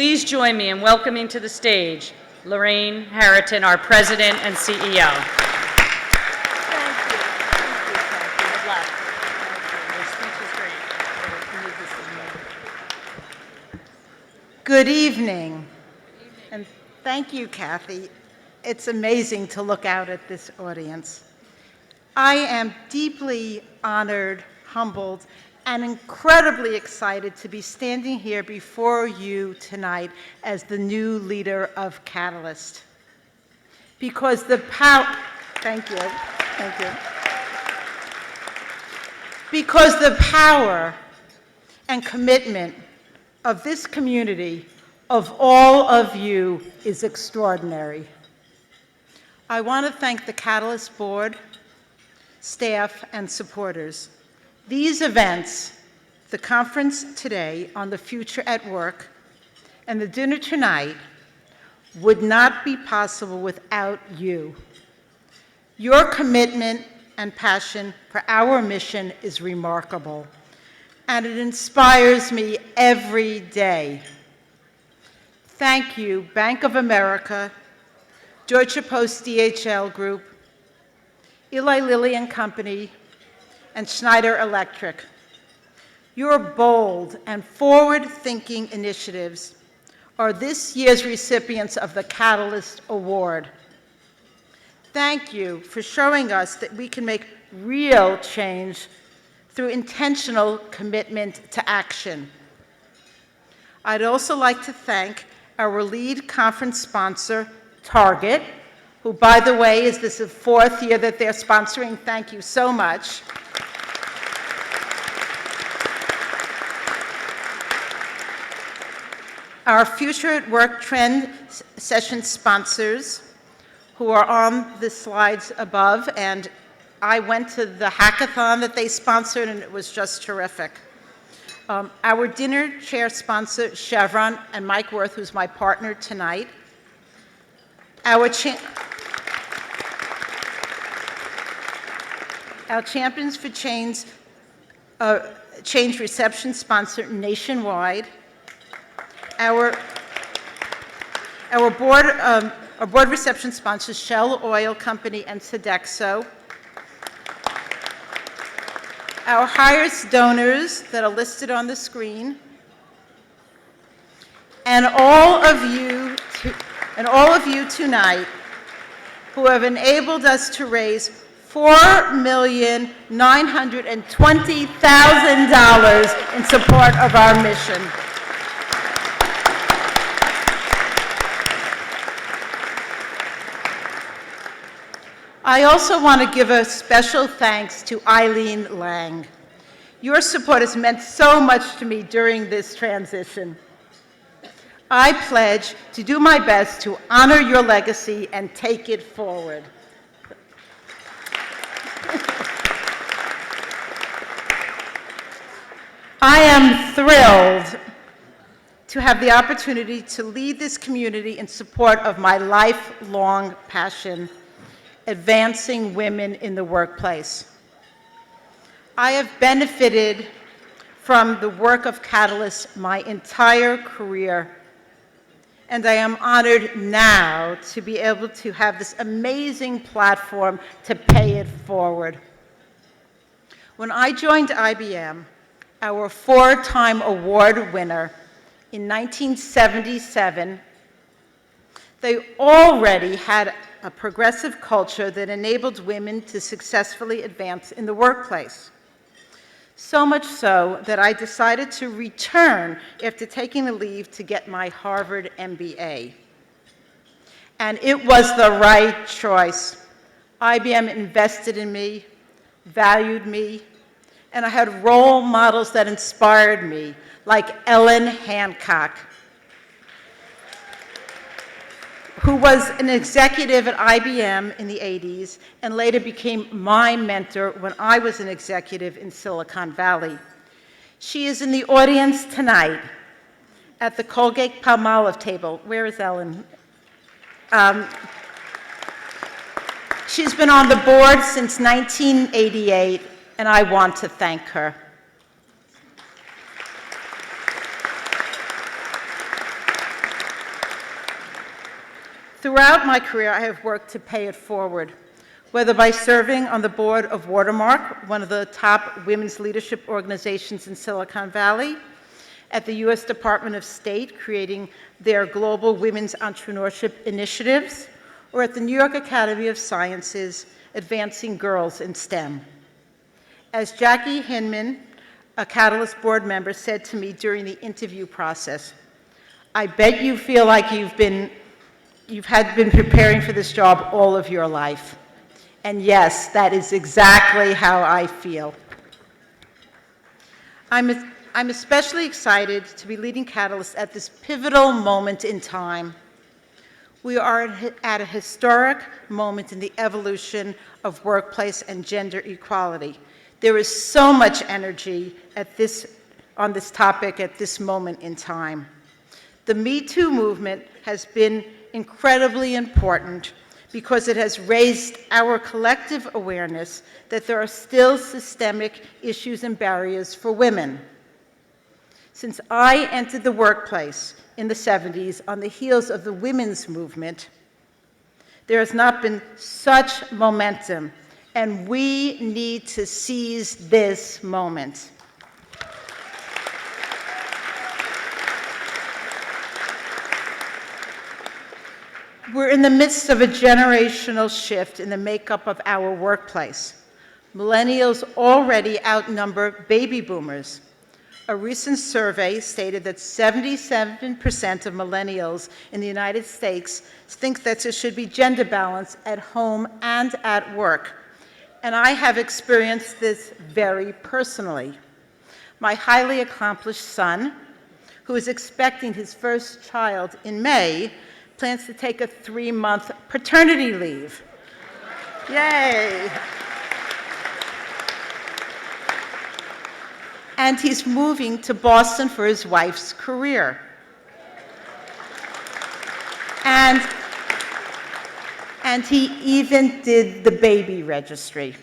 Please join me in welcoming to the stage Lorraine Hariton, our President and CEO. Thank you. Thank you, Kathy. Good luck. Thank you. Your speech is great. You need this in there. Good evening. And thank you, Kathy. It's amazing to look out at this audience. I am deeply honored, humbled, and incredibly excited to be standing here before you tonight as the new leader of Catalyst. Because the power, thank you. Because the power and commitment of this community, of all of you, is extraordinary. I want to thank the Catalyst board, staff, and supporters. These events, the conference today on the future at work, and the dinner tonight would not be possible without you. Your commitment and passion for our mission is remarkable, and it inspires me every day. Thank you, Bank of America, Deutsche Post DHL Group, Eli Lilly and Company, and Schneider Electric. Your bold and forward-thinking initiatives are this year's recipients of the Catalyst Award. Thank you for showing us that we can make real change through intentional commitment to action. I'd also like to thank our lead conference sponsor, Target, who, by the way, this is the fourth year that they're sponsoring. Thank you so much. Our Future at Work Trend Session sponsors, who are on the slides above, and I went to the hackathon that they sponsored, and it was just terrific. Our dinner chair sponsor, Chevron, and Mike Worth, who's my partner tonight. Our Champions for Change reception sponsor, Nationwide. Our board reception sponsors, Shell Oil Company and Sodexo. Our highest donors that are listed on the screen. And all of you tonight who have enabled us to raise $4,920,000 in support of our mission. I also want to give a special thanks to Eileen Lang. Your support has meant so much to me during this transition. I pledge to do my best to honor your legacy and take it forward. I am thrilled to have the opportunity to lead this community in support of my lifelong passion, advancing women in the workplace. I have benefited from the work of Catalyst my entire career, and I am honored now to be able to have this amazing platform to pay it forward. When I joined IBM, our four-time award winner in 1977, they already had a progressive culture that enabled women to successfully advance in the workplace. So much so that I decided to return after taking a leave to get my Harvard MBA. And it was the right choice. IBM invested in me, valued me, and I had role models that inspired me, like Ellen Hancock, who was an executive at IBM in the 80s and later became my mentor when I was an executive in Silicon Valley. She is in the audience tonight at the Colgate-Palmolive table. Where is Ellen? She's been on the board since 1988, and I want to thank her. Throughout my career, I have worked to pay it forward, whether by serving on the board of Watermark, one of the top women's leadership organizations in Silicon Valley, at the U.S. Department of State, creating their global women's entrepreneurship initiatives, or at the New York Academy of Sciences, advancing girls in STEM. As Jackie Hinman, a Catalyst board member, said to me during the interview process, "I bet you feel like you've been preparing for this job all of your life." And yes, that is exactly how I feel. I'm especially excited to be leading Catalyst at this pivotal moment in time. We are at a historic moment in the evolution of workplace and gender equality. There is so much energy on this topic at this moment in time. The Me Too movement has been incredibly important because it has raised our collective awareness that there are still systemic issues and barriers for women. Since I entered the workplace in the 70s on the heels of the women's movement, there has not been such momentum, and we need to seize this moment. We're in the midst of a generational shift in the makeup of our workplace. Millennials already outnumber baby boomers. A recent survey stated that 77% of millennials in the United States think that there should be gender balance at home and at work. And I have experienced this very personally. My highly accomplished son, who is expecting his first child in May, plans to take a 3-month paternity leave. Yay! And he's moving to Boston for his wife's career. And he even did the baby registry.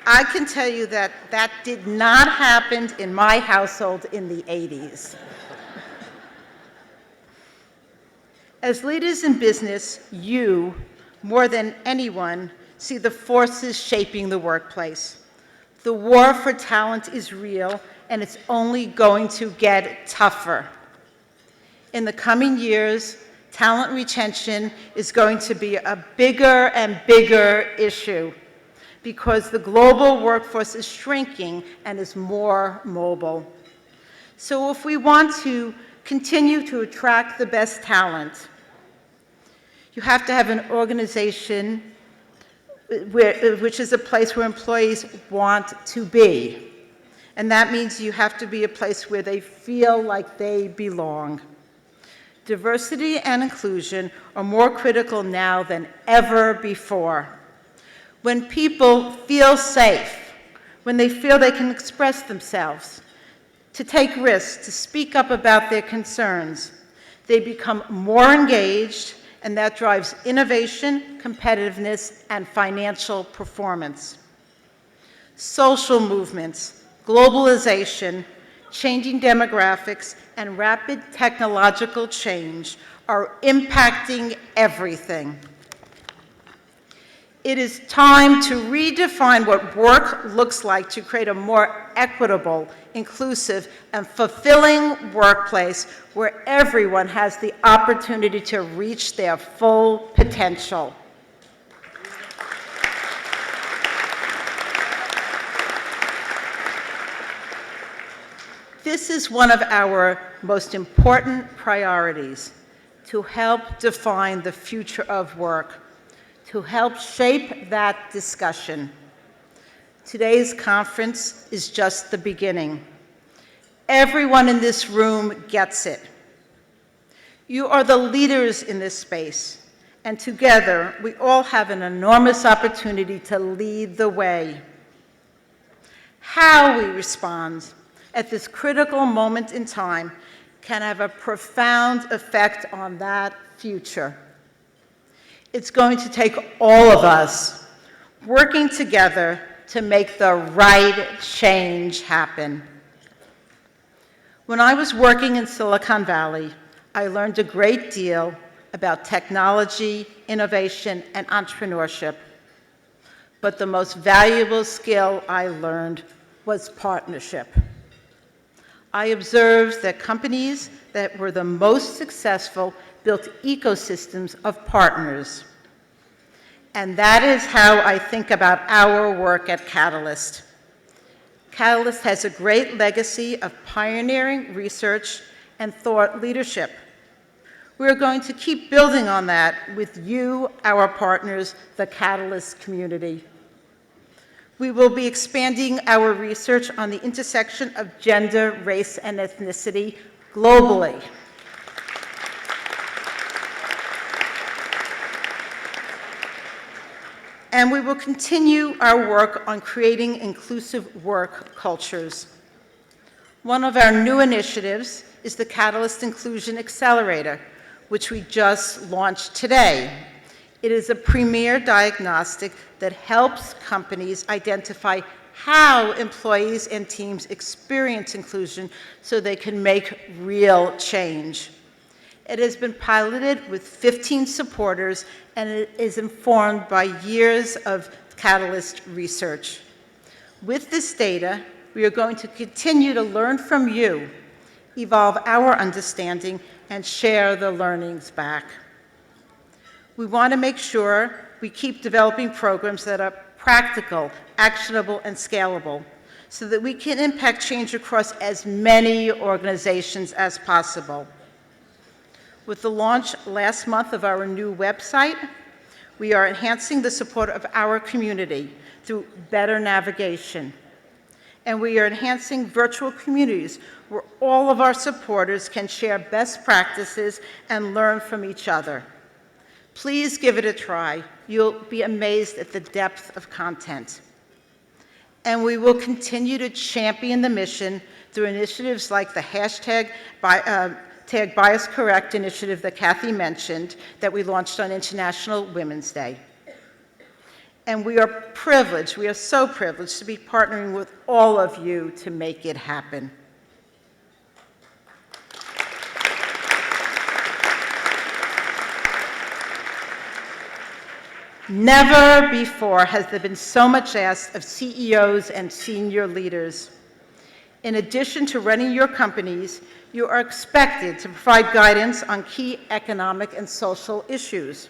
I can tell you that that did not happen in my household in the 80s. As leaders in business, you, more than anyone, see the forces shaping the workplace. The war for talent is real, and it's only going to get tougher. In the coming years, talent retention is going to be a bigger and bigger issue because the global workforce is shrinking and is more mobile. So if we want to continue to attract the best talent, you have to have an organization which is a place where employees want to be. And that means you have to be a place where they feel like they belong. Diversity and inclusion are more critical now than ever before. When people feel safe, when they feel they can express themselves, to take risks, to speak up about their concerns, they become more engaged, and that drives innovation, competitiveness, and financial performance. Social movements, globalization, changing demographics, and rapid technological change are impacting everything. It is time to redefine what work looks like to create a more equitable, inclusive, and fulfilling workplace where everyone has the opportunity to reach their full potential. This is one of our most important priorities, to help define the future of work, to help shape that discussion. Today's conference is just the beginning. Everyone in this room gets it. You are the leaders in this space, and together we all have an enormous opportunity to lead the way. How we respond at this critical moment in time can have a profound effect on that future. It's going to take all of us working together to make the right change happen. When I was working in Silicon Valley, I learned a great deal about technology, innovation, and entrepreneurship. But the most valuable skill I learned was partnership. I observed that companies that were the most successful built ecosystems of partners. And that is how I think about our work at Catalyst. Catalyst has a great legacy of pioneering research and thought leadership. We're going to keep building on that with you, our partners, the Catalyst community. We will be expanding our research on the intersection of gender, race, and ethnicity globally. And we will continue our work on creating inclusive work cultures. One of our new initiatives is the Catalyst Inclusion Accelerator, which we just launched today. It is a premier diagnostic that helps companies identify how employees and teams experience inclusion so they can make real change. It has been piloted with 15 supporters, and it is informed by years of Catalyst research. With this data, we are going to continue to learn from you, evolve our understanding, and share the learnings back. We want to make sure we keep developing programs that are practical, actionable, and scalable, so that we can impact change across as many organizations as possible. With the launch last month of our new website, we are enhancing the support of our community through better navigation. And we are enhancing virtual communities where all of our supporters can share best practices and learn from each other. Please give it a try. You'll be amazed at the depth of content. And we will continue to champion the mission through initiatives like the hashtag Tag Bias Correct initiative that Kathy mentioned that we launched on International Women's Day. And we are privileged, we are so privileged to be partnering with all of you to make it happen. Never before has there been so much asked of CEOs and senior leaders. In addition to running your companies, you are expected to provide guidance on key economic and social issues.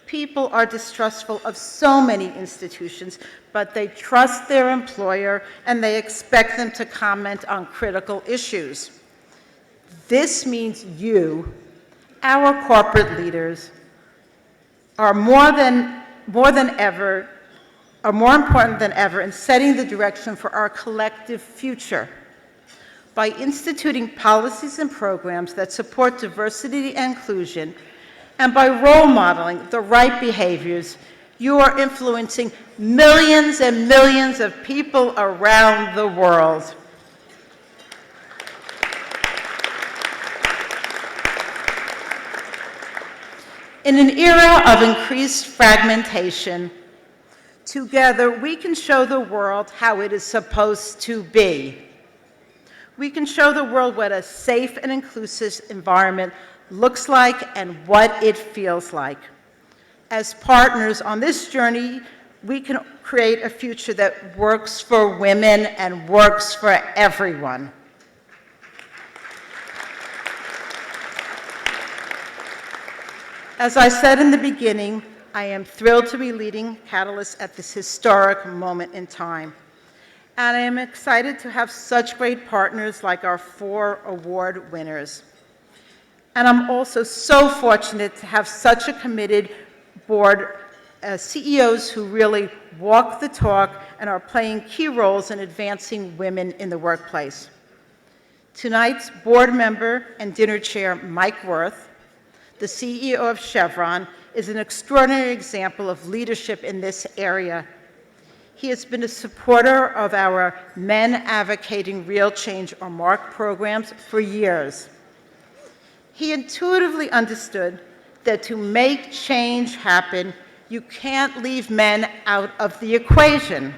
People are distrustful of so many institutions, but they trust their employer and they expect them to comment on critical issues. This means you, our corporate leaders, are more important than ever in setting the direction for our collective future. By instituting policies and programs that support diversity and inclusion, and by role modeling the right behaviors, you are influencing millions and millions of people around the world. In an era of increased fragmentation, together we can show the world how it is supposed to be. We can show the world what a safe and inclusive environment looks like and what it feels like. As partners on this journey, we can create a future that works for women and works for everyone. As I said in the beginning, I am thrilled to be leading Catalyst at this historic moment in time. And I am excited to have such great partners like our 4 award winners. And I'm also so fortunate to have such a committed board, CEOs who really walk the talk and are playing key roles in advancing women in the workplace. Tonight's board member and dinner chair, Mike Wirth, the CEO of Chevron, is an extraordinary example of leadership in this area. He has been a supporter of our Men Advocating Real Change, or MARC programs, for years. He intuitively understood that to make change happen, you can't leave men out of the equation.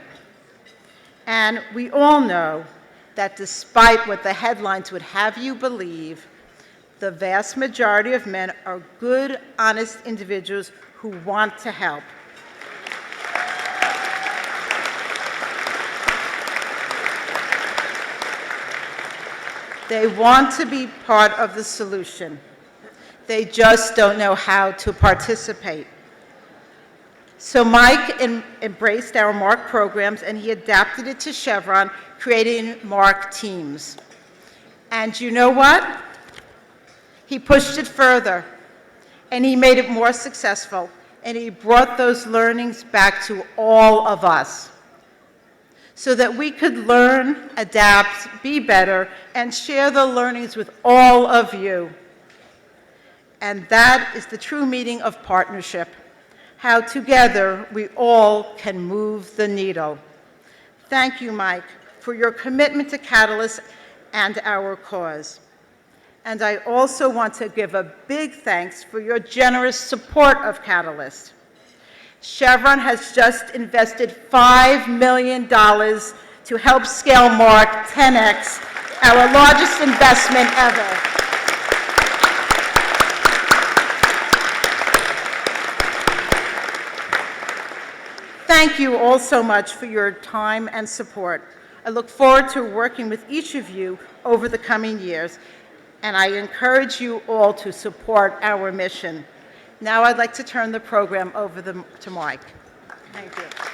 And we all know that despite what the headlines would have you believe, The vast majority of men are good, honest individuals who want to help. They want to be part of the solution. They just don't know how to participate. So Mike embraced our MARC programs and he adapted it to Chevron, creating MARC teams. And you know what? He pushed it further and he made it more successful and he brought those learnings back to all of us so that we could learn, adapt, be better, and share the learnings with all of you. And that is the true meaning of partnership, how together we all can move the needle. Thank you, Mike, for your commitment to Catalyst and our cause. And I also want to give a big thanks for your generous support of Catalyst. Chevron has just invested $5 million to help scale MARC 10X, our largest investment ever. Thank you all so much for your time and support. I look forward to working with each of you over the coming years, and I encourage you all to support our mission. Now I'd like to turn the program over to Mike. Thank you.